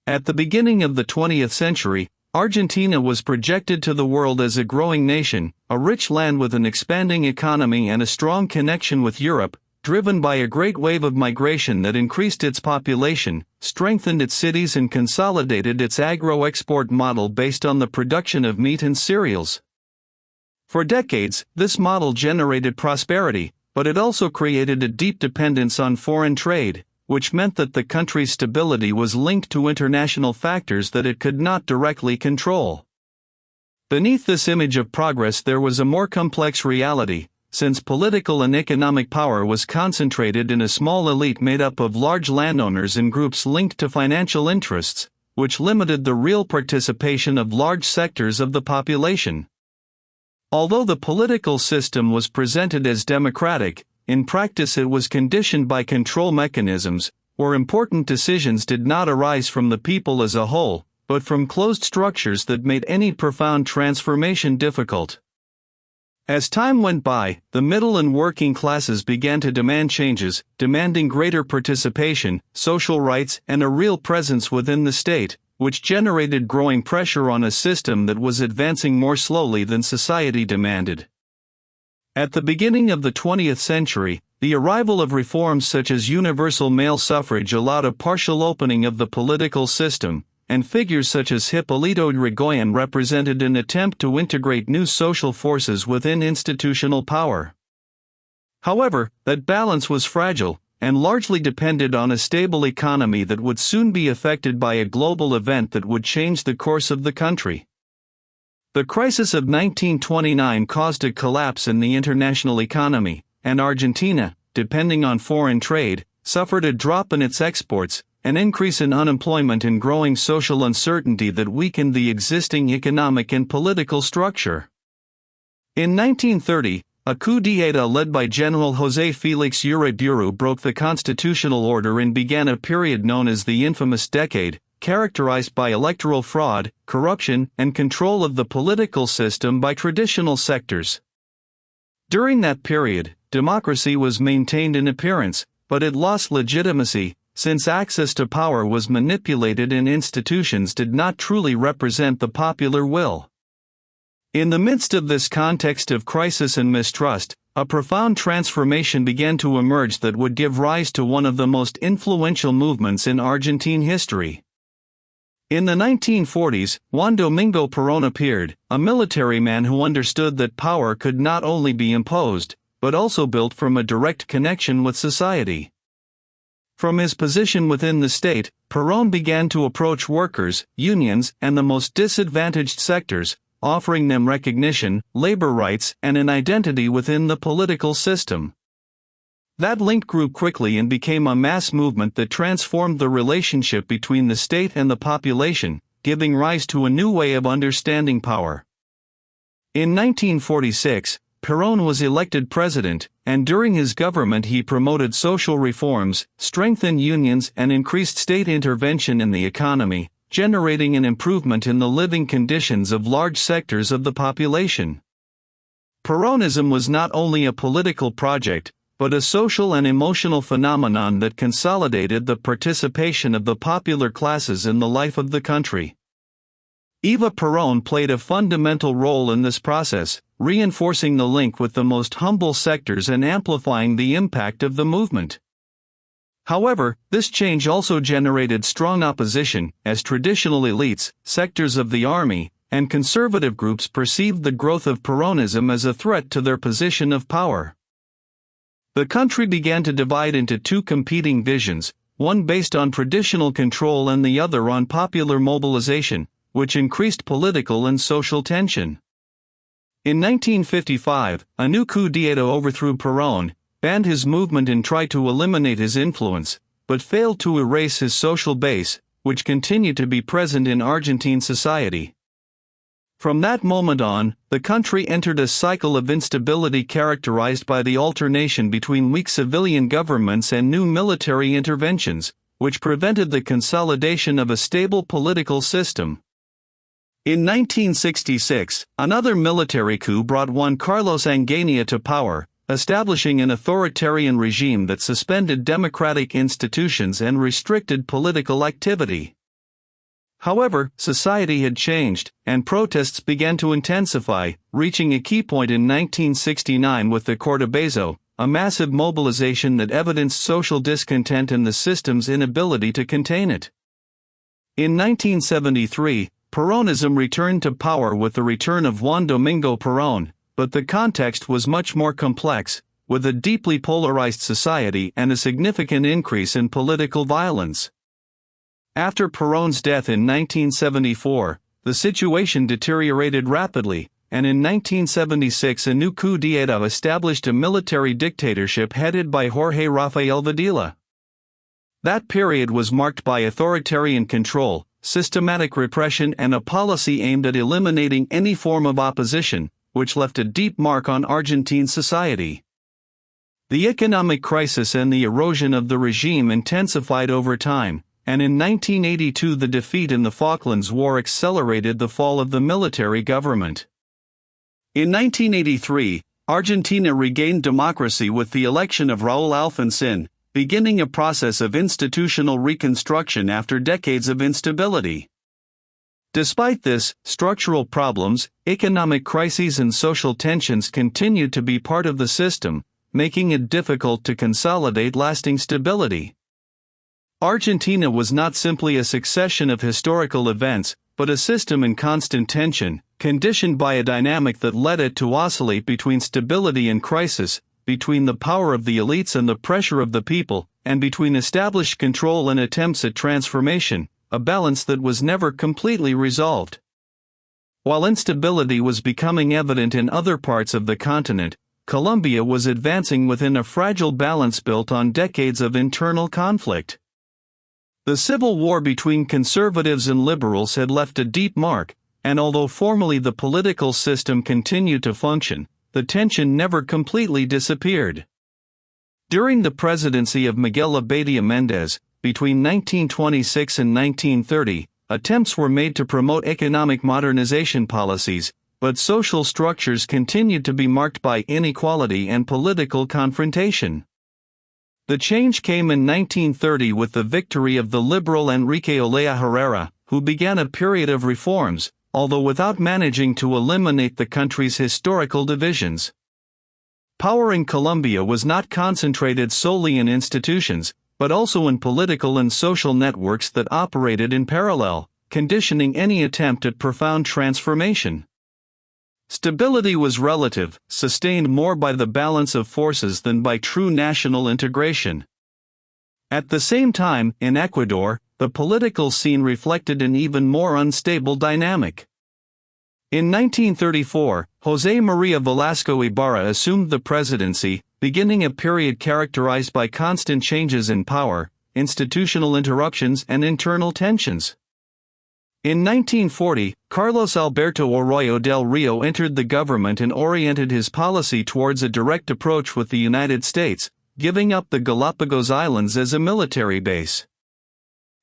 At the beginning of the 20th century, Argentina was projected to the world as a growing nation, a rich land with an expanding economy and a strong connection with Europe, driven by a great wave of migration that increased its population, strengthened its cities and consolidated its agro-export model based on the production of meat and cereals. For decades, this model generated prosperity, but it also created a deep dependence on foreign trade, which meant that the country's stability was linked to international factors that it could not directly control. Beneath this image of progress there was a more complex reality, since political and economic power was concentrated in a small elite made up of large landowners and groups linked to financial interests, which limited the real participation of large sectors of the population. Although the political system was presented as democratic, in practice it was conditioned by control mechanisms, where important decisions did not arise from the people as a whole, but from closed structures that made any profound transformation difficult. As time went by, the middle and working classes began to demand changes, demanding greater participation, social rights, and a real presence within the state, which generated growing pressure on a system that was advancing more slowly than society demanded. At the beginning of the 20th century, the arrival of reforms such as universal male suffrage allowed a partial opening of the political system, and figures such as Hipólito Yrigoyen represented an attempt to integrate new social forces within institutional power. However, that balance was fragile, and largely depended on a stable economy that would soon be affected by a global event that would change the course of the country. The crisis of 1929 caused a collapse in the international economy, and Argentina, depending on foreign trade, suffered a drop in its exports, an increase in unemployment and growing social uncertainty that weakened the existing economic and political structure. In 1930, a coup d'état led by General José Félix Uriburu broke the constitutional order and began a period known as the infamous Decade, characterized by electoral fraud, corruption, and control of the political system by traditional sectors. During that period, democracy was maintained in appearance, but it lost legitimacy, since access to power was manipulated and institutions did not truly represent the popular will. In the midst of this context of crisis and mistrust, a profound transformation began to emerge that would give rise to one of the most influential movements in Argentine history. In the 1940s, Juan Domingo Perón appeared, a military man who understood that power could not only be imposed, but also built from a direct connection with society. From his position within the state, Perón began to approach workers, unions, and the most disadvantaged sectors, offering them recognition, labor rights, and an identity within the political system. That link grew quickly and became a mass movement that transformed the relationship between the state and the population, giving rise to a new way of understanding power. In 1946, Perón was elected president, and during his government he promoted social reforms, strengthened unions, and increased state intervention in the economy, generating an improvement in the living conditions of large sectors of the population. Peronism was not only a political project, but a social and emotional phenomenon that consolidated the participation of the popular classes in the life of the country. Eva Perón played a fundamental role in this process, reinforcing the link with the most humble sectors and amplifying the impact of the movement. However, this change also generated strong opposition, as traditional elites, sectors of the army, and conservative groups perceived the growth of Peronism as a threat to their position of power. The country began to divide into two competing visions, one based on traditional control and the other on popular mobilization, which increased political and social tension. In 1955, a new coup d'état overthrew Perón, banned his movement and tried to eliminate his influence, but failed to erase his social base, which continued to be present in Argentine society. From that moment on, the country entered a cycle of instability characterized by the alternation between weak civilian governments and new military interventions, which prevented the consolidation of a stable political system. In 1966, another military coup brought Juan Carlos Anguania to power, establishing an authoritarian regime that suspended democratic institutions and restricted political activity. However, society had changed, and protests began to intensify, reaching a key point in 1969 with the Cordobazo, a massive mobilization that evidenced social discontent and the system's inability to contain it. In 1973, Peronism returned to power with the return of Juan Domingo Perón, but the context was much more complex, with a deeply polarized society and a significant increase in political violence. After Perón's death in 1974, the situation deteriorated rapidly, and in 1976 a new coup d'etat established a military dictatorship headed by Jorge Rafael Videla. That period was marked by authoritarian control, systematic repression, and a policy aimed at eliminating any form of opposition, which left a deep mark on Argentine society. The economic crisis and the erosion of the regime intensified over time, and in 1982 the defeat in the Falklands War accelerated the fall of the military government. In 1983, Argentina regained democracy with the election of Raúl Alfonsín, beginning a process of institutional reconstruction after decades of instability. Despite this, structural problems, economic crises and social tensions continued to be part of the system, making it difficult to consolidate lasting stability. Argentina was not simply a succession of historical events, but a system in constant tension, conditioned by a dynamic that led it to oscillate between stability and crisis, between the power of the elites and the pressure of the people, and between established control and attempts at transformation, a balance that was never completely resolved. While instability was becoming evident in other parts of the continent, Colombia was advancing within a fragile balance built on decades of internal conflict. The civil war between conservatives and liberals had left a deep mark, and although formally the political system continued to function, the tension never completely disappeared. During the presidency of Miguel Abadia Méndez, between 1926 and 1930, attempts were made to promote economic modernization policies, but social structures continued to be marked by inequality and political confrontation. The change came in 1930 with the victory of the liberal Enrique Olea Herrera, who began a period of reforms, although without managing to eliminate the country's historical divisions. Power in Colombia was not concentrated solely in institutions, but also in political and social networks that operated in parallel, conditioning any attempt at profound transformation. Stability was relative, sustained more by the balance of forces than by true national integration. At the same time, in Ecuador, the political scene reflected an even more unstable dynamic. In 1934, José María Velasco Ibarra assumed the presidency, beginning a period characterized by constant changes in power, institutional interruptions, and internal tensions. In 1940, Carlos Alberto Arroyo del Rio entered the government and oriented his policy towards a direct approach with the United States, giving up the Galapagos Islands as a military base.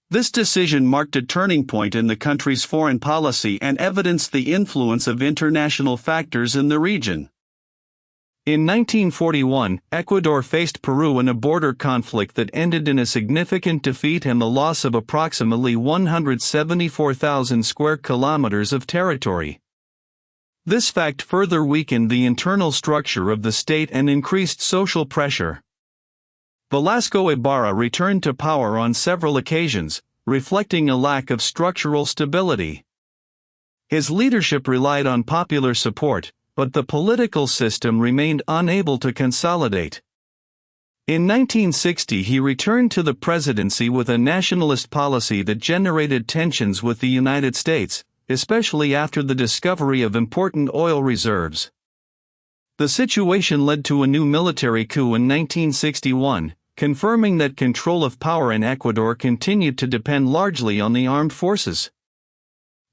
This decision marked a turning point in the country's foreign policy and evidenced the influence of international factors in the region. In 1941, Ecuador faced Peru in a border conflict that ended in a significant defeat and the loss of approximately 174,000 square kilometers of territory. This fact further weakened the internal structure of the state and increased social pressure. Velasco Ibarra returned to power on several occasions, reflecting a lack of structural stability. His leadership relied on popular support, but the political system remained unable to consolidate. In 1960 he returned to the presidency with a nationalist policy that generated tensions with the United States, especially after the discovery of important oil reserves. The situation led to a new military coup in 1961, confirming that control of power in Ecuador continued to depend largely on the armed forces.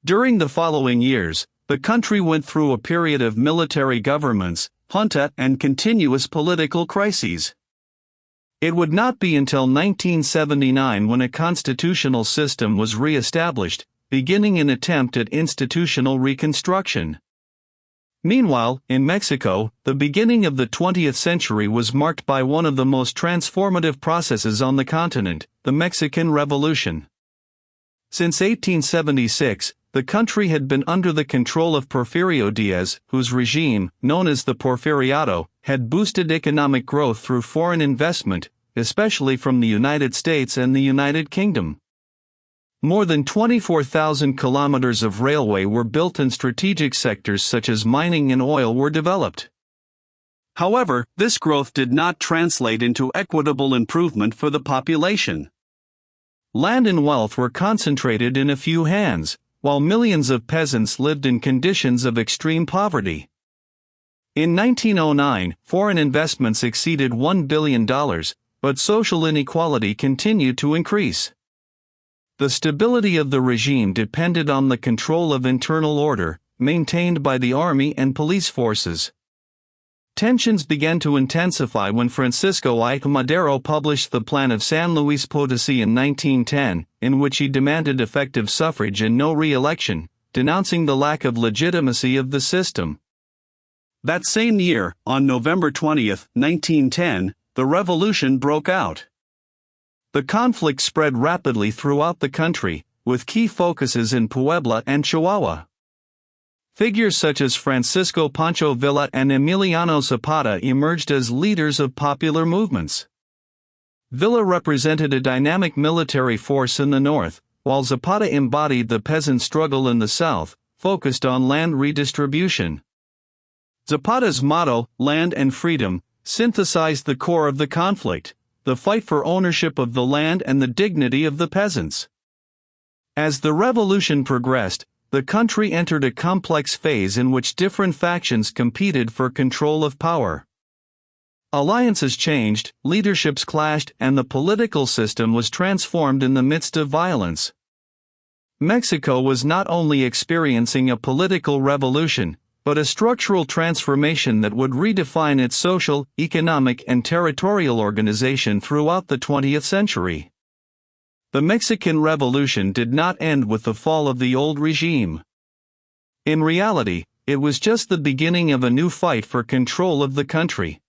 During the following years, the country went through a period of military governments, junta, and continuous political crises. It would not be until 1979 when a constitutional system was re-established, beginning an attempt at institutional reconstruction. Meanwhile, in Mexico, the beginning of the 20th century was marked by one of the most transformative processes on the continent, the Mexican Revolution. Since 1876, the country had been under the control of Porfirio Diaz, whose regime, known as the Porfiriato, had boosted economic growth through foreign investment, especially from the United States and the United Kingdom. More than 24,000 kilometers of railway were built and strategic sectors such as mining and oil were developed. However, this growth did not translate into equitable improvement for the population. Land and wealth were concentrated in a few hands, while millions of peasants lived in conditions of extreme poverty. In 1909, foreign investments exceeded $1 billion, but social inequality continued to increase. The stability of the regime depended on the control of internal order, maintained by the army and police forces. Tensions began to intensify when Francisco I. Madero published the Plan of San Luis Potosí in 1910, in which he demanded effective suffrage and no re-election, denouncing the lack of legitimacy of the system. That same year, on November 20, 1910, the revolution broke out. The conflict spread rapidly throughout the country, with key focuses in Puebla and Chihuahua. Figures such as Francisco Pancho Villa and Emiliano Zapata emerged as leaders of popular movements. Villa represented a dynamic military force in the north, while Zapata embodied the peasant struggle in the south, focused on land redistribution. Zapata's motto, "Land and Freedom," synthesized the core of the conflict: the fight for ownership of the land and the dignity of the peasants. As the revolution progressed, the country entered a complex phase in which different factions competed for control of power. Alliances changed, leaderships clashed, and the political system was transformed in the midst of violence. Mexico was not only experiencing a political revolution, but a structural transformation that would redefine its social, economic, and territorial organization throughout the 20th century. The Mexican Revolution did not end with the fall of the old regime. In reality, it was just the beginning of a new fight for control of the country.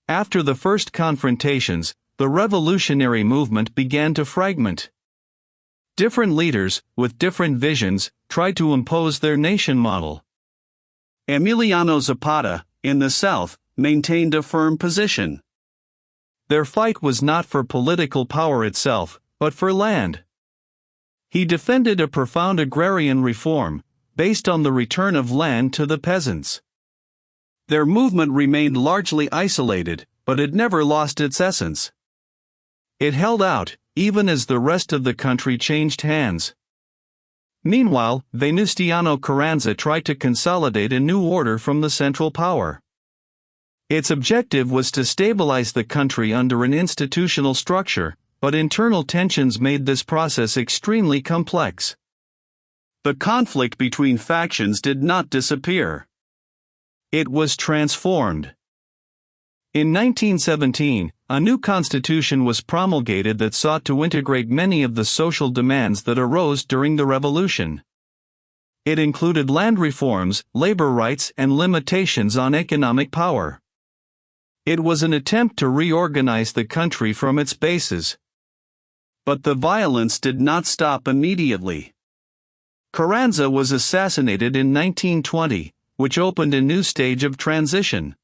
After the first confrontations, the revolutionary movement began to fragment. Different leaders, with different visions, tried to impose their nation model. Emiliano Zapata, in the South, maintained a firm position. Their fight was not for political power itself, but for land. He defended a profound agrarian reform, based on the return of land to the peasants. Their movement remained largely isolated, but it never lost its essence. It held out, even as the rest of the country changed hands. Meanwhile, Venustiano Carranza tried to consolidate a new order from the central power. Its objective was to stabilize the country under an institutional structure, but internal tensions made this process extremely complex. The conflict between factions did not disappear. It was transformed. In 1917, a new constitution was promulgated that sought to integrate many of the social demands that arose during the revolution. It included land reforms, labor rights, and limitations on economic power. It was an attempt to reorganize the country from its bases. But the violence did not stop immediately. Carranza was assassinated in 1920, which opened a new stage of transition.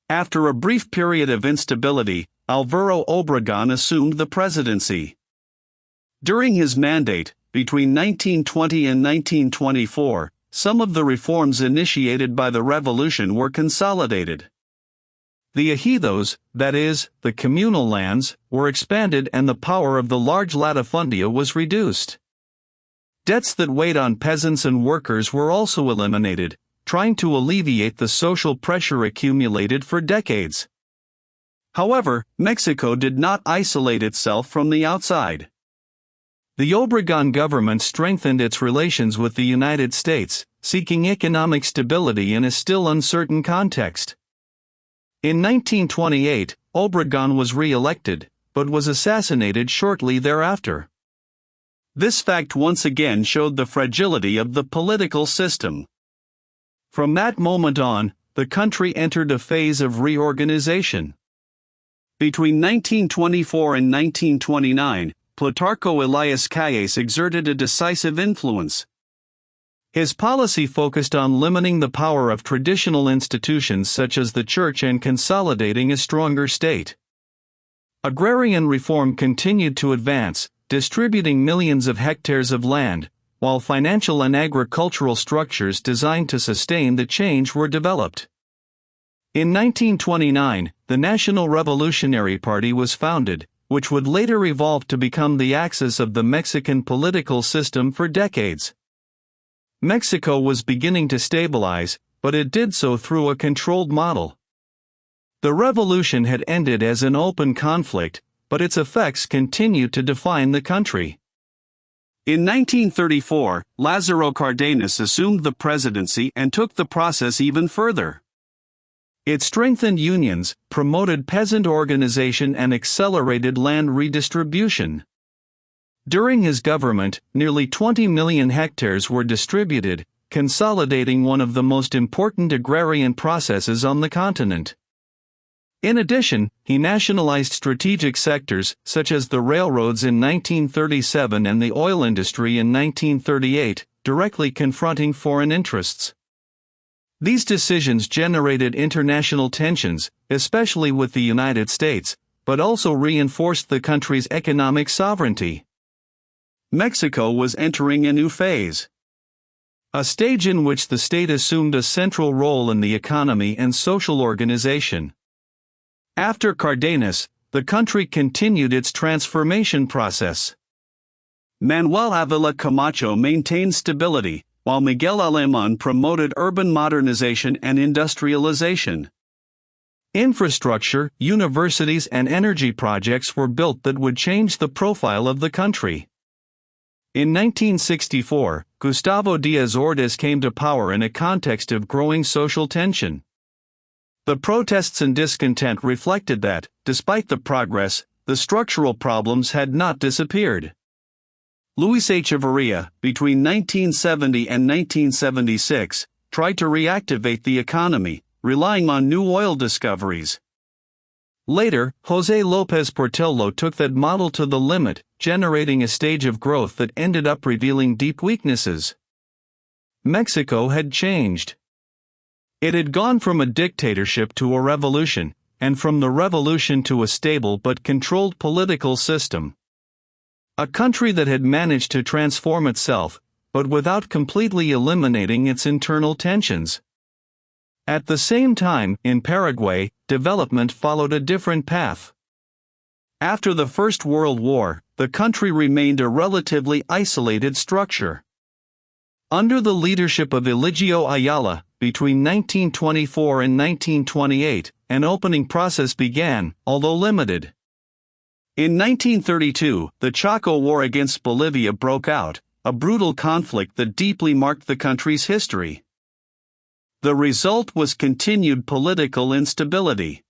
After a brief period of instability, Álvaro Obregón assumed the presidency. During his mandate, between 1920 and 1924, some of the reforms initiated by the revolution were consolidated. The ejidos, that is, the communal lands, were expanded and the power of the large latifundia was reduced. Debts that weighed on peasants and workers were also eliminated, trying to alleviate the social pressure accumulated for decades. However, Mexico did not isolate itself from the outside. The Obregón government strengthened its relations with the United States, seeking economic stability in a still uncertain context. In 1928, Obregón was re-elected, but was assassinated shortly thereafter. This fact once again showed the fragility of the political system. From that moment on, the country entered a phase of reorganization. Between 1924 and 1929, Plutarco Elias Calles exerted a decisive influence. His policy focused on limiting the power of traditional institutions such as the church and consolidating a stronger state. Agrarian reform continued to advance, distributing millions of hectares of land, while financial and agricultural structures designed to sustain the change were developed. In 1929, the National Revolutionary Party was founded, which would later evolve to become the axis of the Mexican political system for decades. Mexico was beginning to stabilize, but it did so through a controlled model. The revolution had ended as an open conflict, but its effects continued to define the country. In 1934, Lázaro Cárdenas assumed the presidency and took the process even further. It strengthened unions, promoted peasant organization, and accelerated land redistribution. During his government, nearly 20 million hectares were distributed, consolidating one of the most important agrarian processes on the continent. In addition, he nationalized strategic sectors, such as the railroads in 1937 and the oil industry in 1938, directly confronting foreign interests. These decisions generated international tensions, especially with the United States, but also reinforced the country's economic sovereignty. Mexico was entering a new phase. A stage in which the state assumed a central role in the economy and social organization. After Cárdenas, the country continued its transformation process. Manuel Ávila Camacho maintained stability, while Miguel Alemán promoted urban modernization and industrialization. Infrastructure, universities, and energy projects were built that would change the profile of the country. In 1964, Gustavo Díaz Ordaz came to power in a context of growing social tension. The protests and discontent reflected that, despite the progress, the structural problems had not disappeared. Luis Echeverría, between 1970 and 1976, tried to reactivate the economy, relying on new oil discoveries. Later, José López Portillo took that model to the limit, generating a stage of growth that ended up revealing deep weaknesses. Mexico had changed. It had gone from a dictatorship to a revolution, and from the revolution to a stable but controlled political system. A country that had managed to transform itself, but without completely eliminating its internal tensions. At the same time, in Paraguay, development followed a different path. After the First World War, the country remained a relatively isolated structure. Under the leadership of Eligio Ayala, between 1924 and 1928, an opening process began, although limited. In 1932, the Chaco War against Bolivia broke out, a brutal conflict that deeply marked the country's history. The result was continued political instability.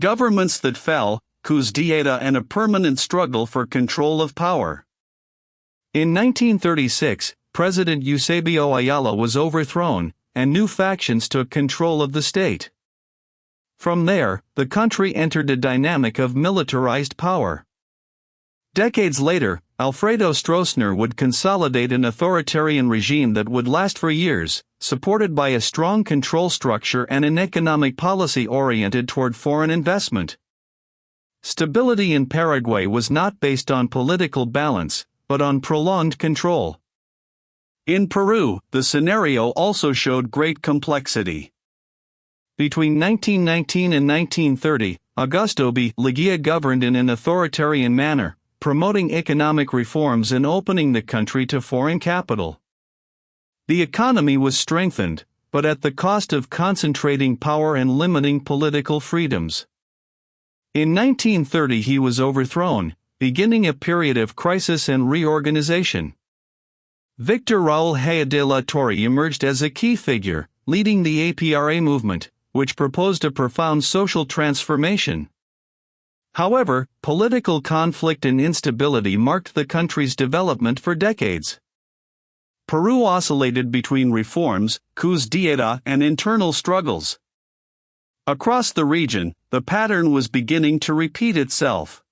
Governments that fell, coups d'état, and a permanent struggle for control of power. In 1936, President Eusebio Ayala was overthrown, and new factions took control of the state. From there, the country entered a dynamic of militarized power. Decades later, Alfredo Stroessner would consolidate an authoritarian regime that would last for years, supported by a strong control structure and an economic policy oriented toward foreign investment. Stability in Paraguay was not based on political balance, but on prolonged control. In Peru, the scenario also showed great complexity. Between 1919 and 1930, Augusto B. Leguía governed in an authoritarian manner, promoting economic reforms and opening the country to foreign capital. The economy was strengthened, but at the cost of concentrating power and limiting political freedoms. In 1930 he was overthrown, beginning a period of crisis and reorganization. Victor Raúl Haya de la Torre emerged as a key figure, leading the APRA movement, which proposed a profound social transformation. However, political conflict and instability marked the country's development for decades. Peru oscillated between reforms, coups d'état, and internal struggles. Across the region, the pattern was beginning to repeat itself.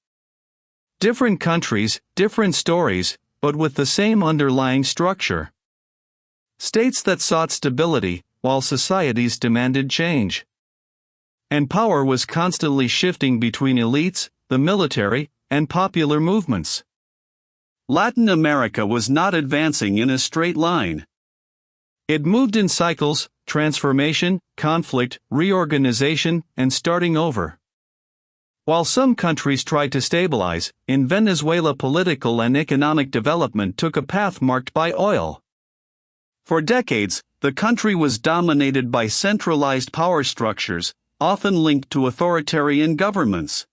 Different countries, different stories, but with the same underlying structure. States that sought stability, while societies demanded change. And power was constantly shifting between elites, the military, and popular movements. Latin America was not advancing in a straight line. It moved in cycles: transformation, conflict, reorganization, and starting over. While some countries tried to stabilize, in Venezuela political and economic development took a path marked by oil. For decades, the country was dominated by centralized power structures, often linked to authoritarian governments.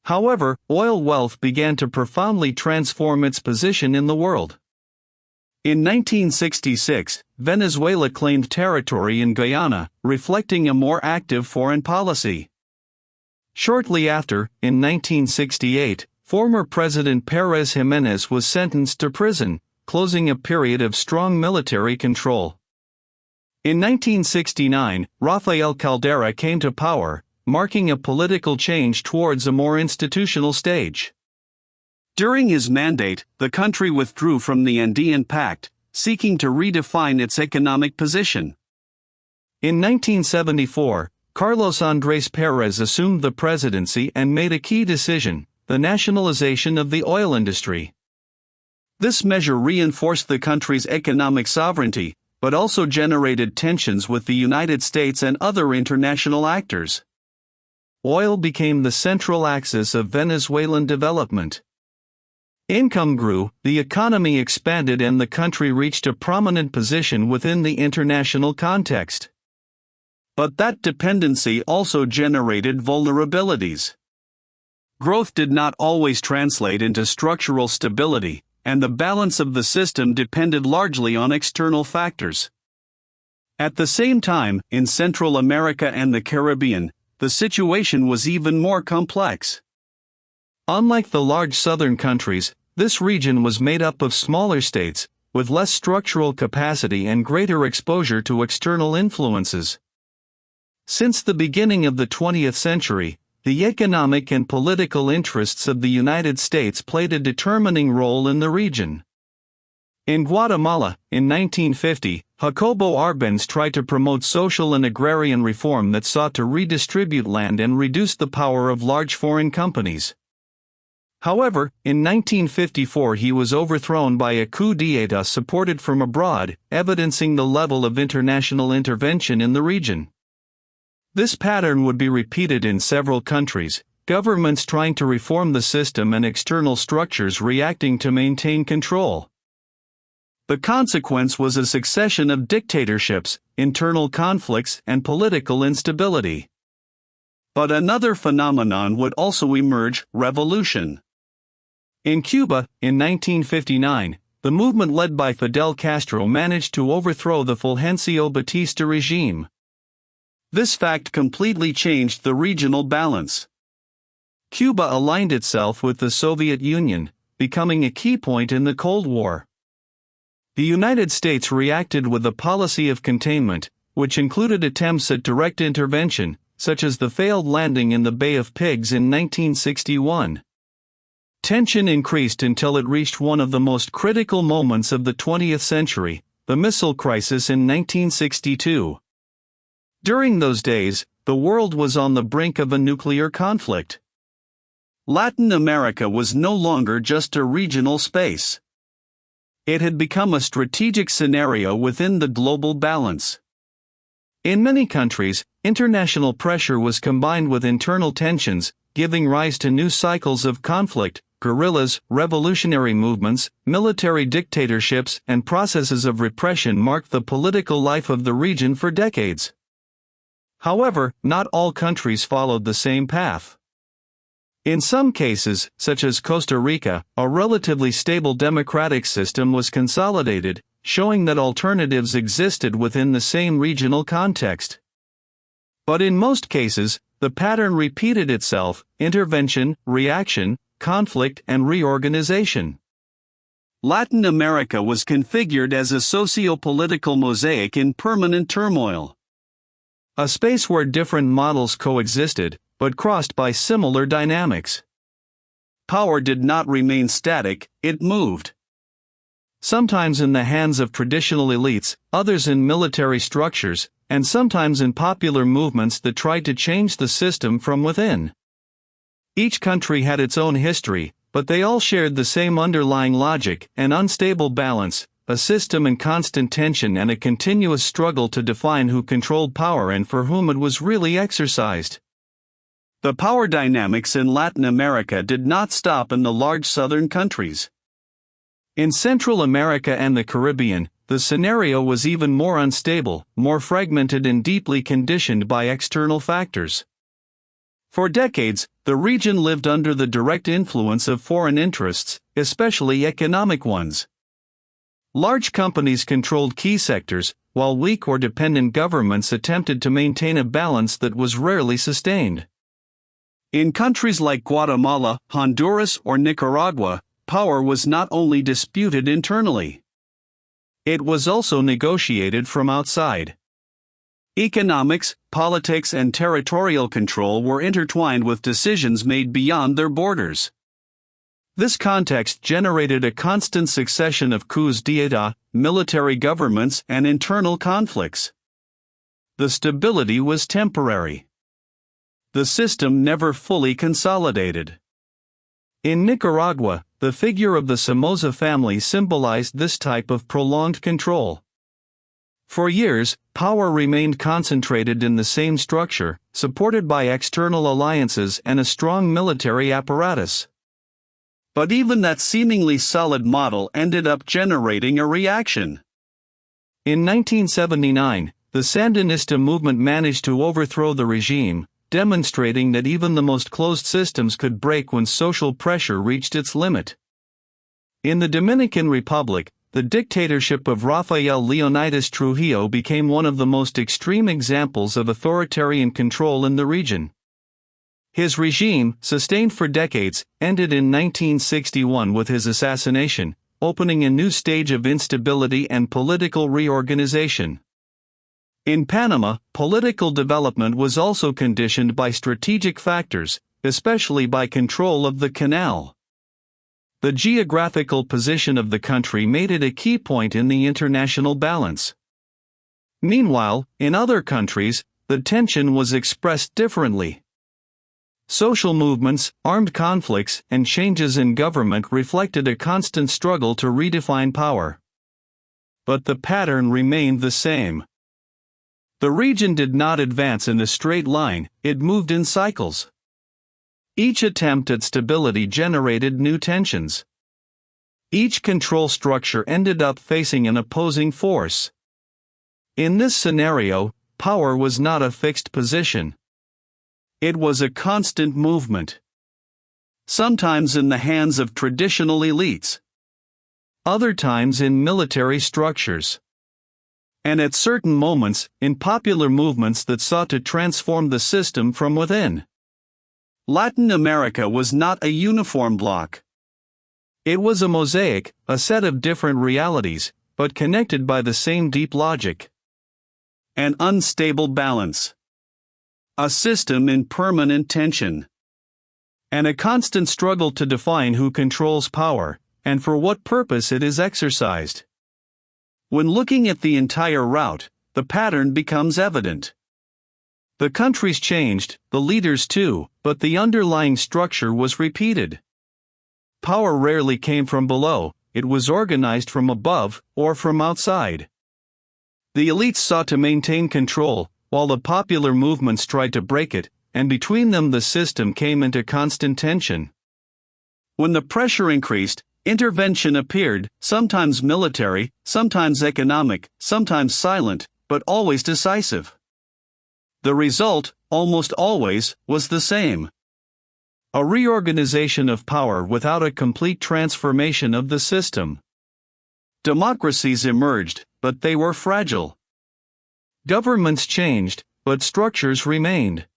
However, oil wealth began to profoundly transform its position in the world. In 1966, Venezuela claimed territory in Guyana, reflecting a more active foreign policy. Shortly after, in 1968, former President Pérez Jiménez was sentenced to prison, closing a period of strong military control. In 1969, Rafael Caldera came to power, marking a political change towards a more institutional stage. During his mandate, the country withdrew from the Andean Pact, seeking to redefine its economic position. In 1974, Carlos Andrés Pérez assumed the presidency and made a key decision: the nationalization of the oil industry. This measure reinforced the country's economic sovereignty, but also generated tensions with the United States and other international actors. Oil became the central axis of Venezuelan development. Income grew, the economy expanded, and the country reached a prominent position within the international context. But that dependency also generated vulnerabilities. Growth did not always translate into structural stability, and the balance of the system depended largely on external factors. At the same time, in Central America and the Caribbean, the situation was even more complex. Unlike the large southern countries, this region was made up of smaller states, with less structural capacity and greater exposure to external influences. Since the beginning of the 20th century, the economic and political interests of the United States played a determining role in the region. In Guatemala, in 1950, Jacobo Arbenz tried to promote social and agrarian reform that sought to redistribute land and reduce the power of large foreign companies. However, in 1954 he was overthrown by a coup d'état supported from abroad, evidencing the level of international intervention in the region. This pattern would be repeated in several countries, governments trying to reform the system and external structures reacting to maintain control. The consequence was a succession of dictatorships, internal conflicts, and political instability. But another phenomenon would also emerge: revolution. In Cuba, in 1959, the movement led by Fidel Castro managed to overthrow the Fulgencio Batista regime. This fact completely changed the regional balance. Cuba aligned itself with the Soviet Union, becoming a key point in the Cold War. The United States reacted with a policy of containment, which included attempts at direct intervention, such as the failed landing in the Bay of Pigs in 1961. Tension increased until it reached one of the most critical moments of the 20th century, the missile crisis in 1962. During those days, the world was on the brink of a nuclear conflict. Latin America was no longer just a regional space. It had become a strategic scenario within the global balance. In many countries, international pressure was combined with internal tensions, giving rise to new cycles of conflict: guerrillas, revolutionary movements, military dictatorships, and processes of repression marked the political life of the region for decades. However, not all countries followed the same path. In some cases, such as Costa Rica, a relatively stable democratic system was consolidated, showing that alternatives existed within the same regional context. But in most cases, the pattern repeated itself: intervention, reaction, conflict, and reorganization. Latin America was configured as a socio-political mosaic in permanent turmoil. A space where different models coexisted, but crossed by similar dynamics. power did not remain static, it moved. Sometimes in the hands of traditional elites, others in military structures, and sometimes in popular movements that tried to change the system from within. Each country had its own history, but they all shared the same underlying logic: an unstable balance, a system in constant tension, and a continuous struggle to define who controlled power and for whom it was really exercised. The power dynamics in Latin America did not stop in the large southern countries. In Central America and the Caribbean, the scenario was even more unstable, more fragmented, and deeply conditioned by external factors. For decades, the region lived under the direct influence of foreign interests, especially economic ones. Large companies controlled key sectors, while weak or dependent governments attempted to maintain a balance that was rarely sustained. In countries like Guatemala, Honduras, or Nicaragua, power was not only disputed internally. It was also negotiated from outside. Economics, politics, and territorial control were intertwined with decisions made beyond their borders. This context generated a constant succession of coups d'état, military governments, and internal conflicts. The stability was temporary. The system never fully consolidated. In Nicaragua, the figure of the Somoza family symbolized this type of prolonged control. For years, power remained concentrated in the same structure, supported by external alliances and a strong military apparatus. But even that seemingly solid model ended up generating a reaction. In 1979, the Sandinista movement managed to overthrow the regime, demonstrating that even the most closed systems could break when social pressure reached its limit. In the Dominican Republic, the dictatorship of Rafael Leonidas Trujillo became one of the most extreme examples of authoritarian control in the region. His regime, sustained for decades, ended in 1961 with his assassination, opening a new stage of instability and political reorganization. In Panama, political development was also conditioned by strategic factors, especially by control of the canal. The geographical position of the country made it a key point in the international balance. Meanwhile, in other countries, the tension was expressed differently. Social movements, armed conflicts, and changes in government reflected a constant struggle to redefine power. But the pattern remained the same. The region did not advance in a straight line, it moved in cycles. Each attempt at stability generated new tensions. Each control structure ended up facing an opposing force. In this scenario, power was not a fixed position. It was a constant movement. Sometimes in the hands of traditional elites. Other times in military structures. And at certain moments, in popular movements that sought to transform the system from within. Latin America was not a uniform bloc. It was a mosaic, a set of different realities, but connected by the same deep logic. An unstable balance. A system in permanent tension. And a constant struggle to define who controls power, and for what purpose it is exercised. When looking at the entire route, the pattern becomes evident. The countries changed, the leaders too, but the underlying structure was repeated. Power rarely came from below, it was organized from above, or from outside. The elites sought to maintain control, while the popular movements tried to break it, and between them the system came into constant tension. When the pressure increased, intervention appeared, sometimes military, sometimes economic, sometimes silent, but always decisive. The result, almost always, was the same. A reorganization of power without a complete transformation of the system. Democracies emerged, but they were fragile. Governments changed, but structures remained.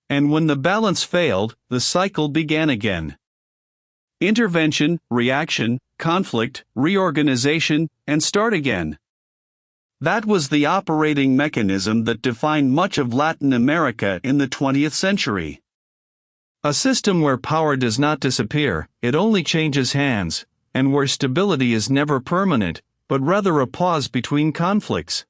And when the balance failed, the cycle began again. Intervention, reaction, conflict, reorganization, and start again. That was the operating mechanism that defined much of Latin America in the 20th century. A system where power does not disappear, it only changes hands, and where stability is never permanent, but rather a pause between conflicts.